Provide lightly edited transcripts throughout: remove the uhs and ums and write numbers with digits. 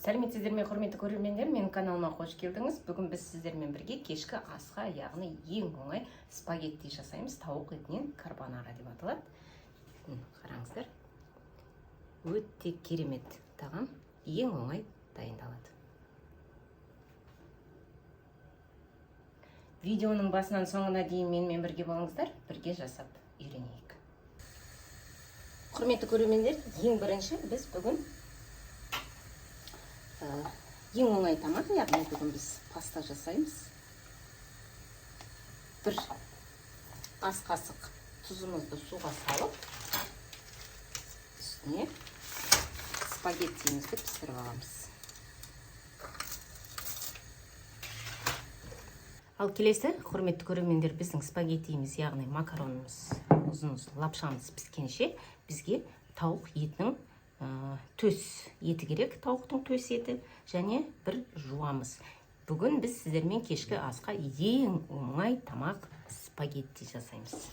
Сәлеметсіздер ме, құрметті көрермендер, менің каналыма қош келдіңіз. Бүгін біз сіздермен бірге кешкі асқа, яғни ең оңай спагетти жасаймыз. Тауық етінен карбонара деп аталады. Қараңыздар. Өте керемет тағам, ең оңай дайындалады. Видеоның басынан соңына дейін менімен бірге болыңыздар, бірге жасап үйренейік. Құрметті көрермендер, ең бірінші біз бүгін ең оңай тамақ, яғни бүгін біз паста жасаймыз. Бір ас қасық тұзымызды суға салып, үстіне спагеттимізді пісіріп аламыз. Ал келесі, құрметті көрермендер, біздің спагеттиміз, яғни макаронымыз, ұзын лапшамыз піскенше бізге тауық етінің төс еті керек, тауықтың төс еті, және бір жуамыз. Бүгін біз сіздермен кешкі асқа ең оңай тамақ спагетти жасаймыз.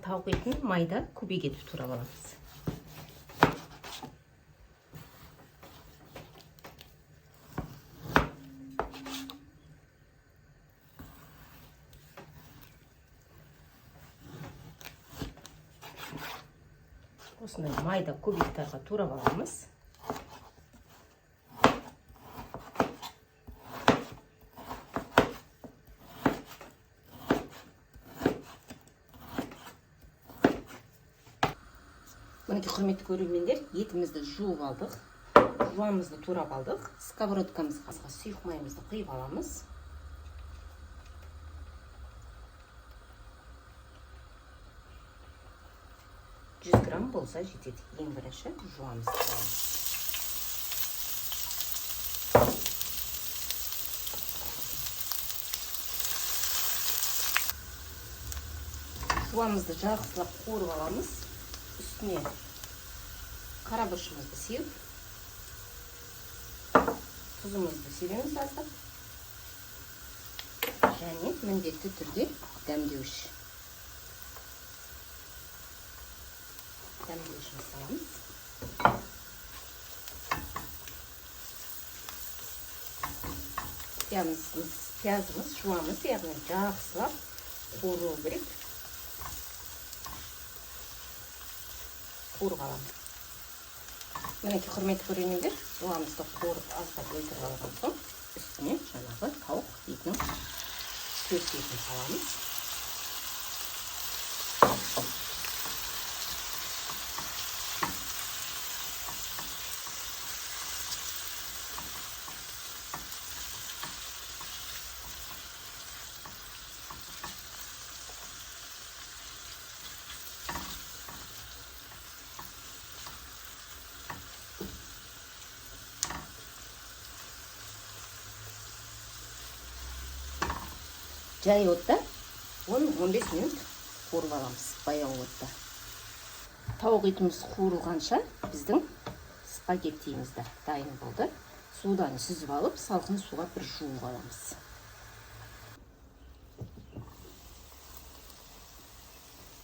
Тауық етін майда кубик етіп турап аламыз. Осындай майда кубиктарға турап аламыз. Мінекей, құрметті көрермендер, етімізді жуып алдық, жуамызды турап алдық. Сковородкамызға сұйық майымызды құйып аламыз. Грамм болса жетеді. Ең бірінші жуамыз. Жуамызды жақсылап қуырып аламыз. Үстіне қарабұршымызды сеуіп, тұзымызды себеміз аздап, және міндетті түрде дәмдеуіш. Дәмдеуішін саламыз. Пиязымыз, жуамыз, яғни жақсылап қуыру керек. Қуырып аламыз. Мінекей, құрметті көрермендер, жуамызды қуырып аздап өлтіріп алған соң, үстіне жаңағы тауық етінің төс етін саламыз. Жай отта 10-15 минут қуырып аламыз, баяу отта. Тауық етіміз қуырылғанша біздің спагеттиміз де дайын болды. Судан сүзіп алып, салқын суға бір жуып аламыз.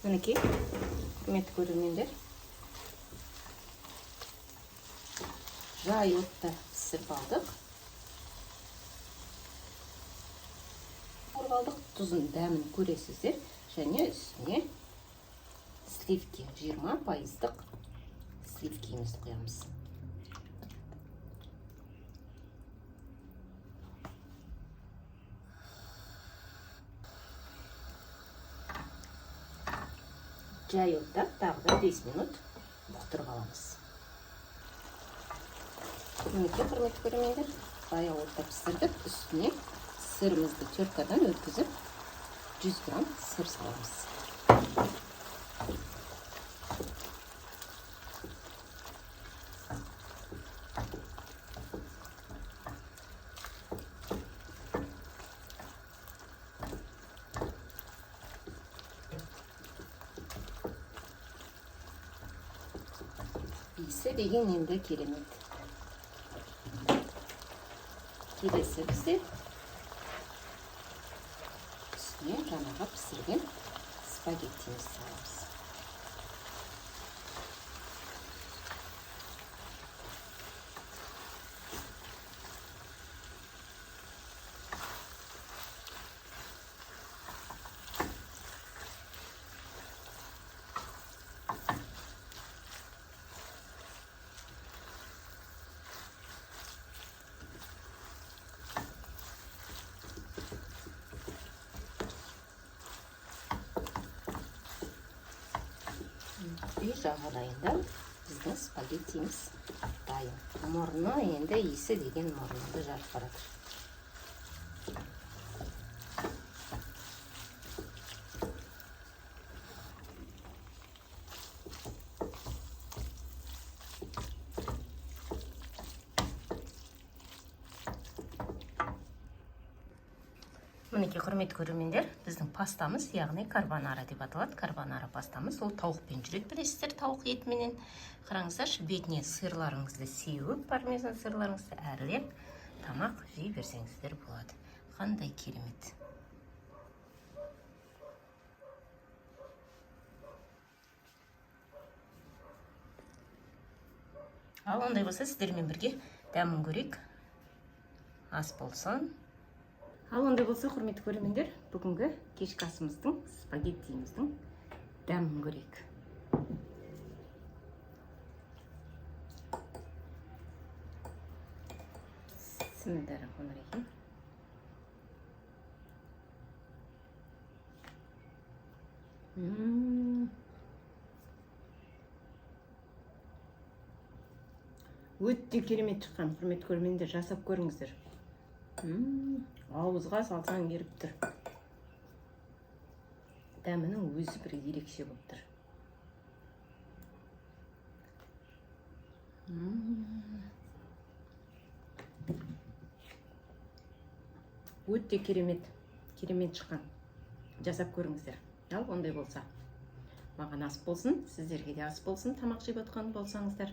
Мінекей, құрметті көрермендер, жай отта пісіріп алдық. Тұзын, дәмін көресіздер, және үстіне сливки, 20% сливкимізді қоямыз. Жай отта тағы да 5 минут бұқтырып аламыз. Мінекей, құрметті көрермендер, баяу отта пісірдік. Үстіне сырымызды теркадан өткізіп, 100 грамм сыр саламыз. Иісі деген енді керемет. Келесі бізде жаңағы пісірген спагеттимізді саламыз. Үй жағалайында біздің спагеттиміз дайын. Мұрны енді иісі деген мұрнымды жарып барады. Мінекей, құрметті көрермендер, біздің пастамыз, яғни карбонара деп аталады. Карбонара пастамыз, ол тауықпен жүреді, білесіздер, тауық етіменен. Қараңыздаршы, бетіне сырларыңызды сеуіп, пармезан сырларыңызды әрлеп, тамақ жей берсеңіздер болады. Қандай керемет. Ал ондай болса, сіздермен бірге дәмін көрейік. Ас болсын. Ал ондай болса, құрметті көрермендер, бүгінгі кешкі асымыздың, спагеттиміздің дәмін көрейік. Bismillahirrahmanirrahim. Өте керемет шыққан, құрметті көрермендер, жасап көріңіздер. Ауызға салсаң еріп тұр. Дәмінің өзі бір ерекше болып тұр. Өте керемет шыққан. Жасап көріңіздер. Ал ондай болса, маған ас болсын, сіздерге де ас болсын, тамақ жеп отқан болсаңыздар.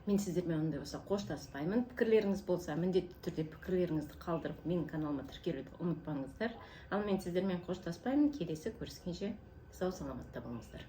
Мен сіздермен ондай болса қоштаспаймын. Пікірлеріңіз болса, міндетті түрде пікірлеріңізді қалдырып, менің каналыма тіркелуді ұмытпаңыздар. Ал мен сіздермен қоштаспаймын. Келесі көріскенше сау саламатта болыңыздар.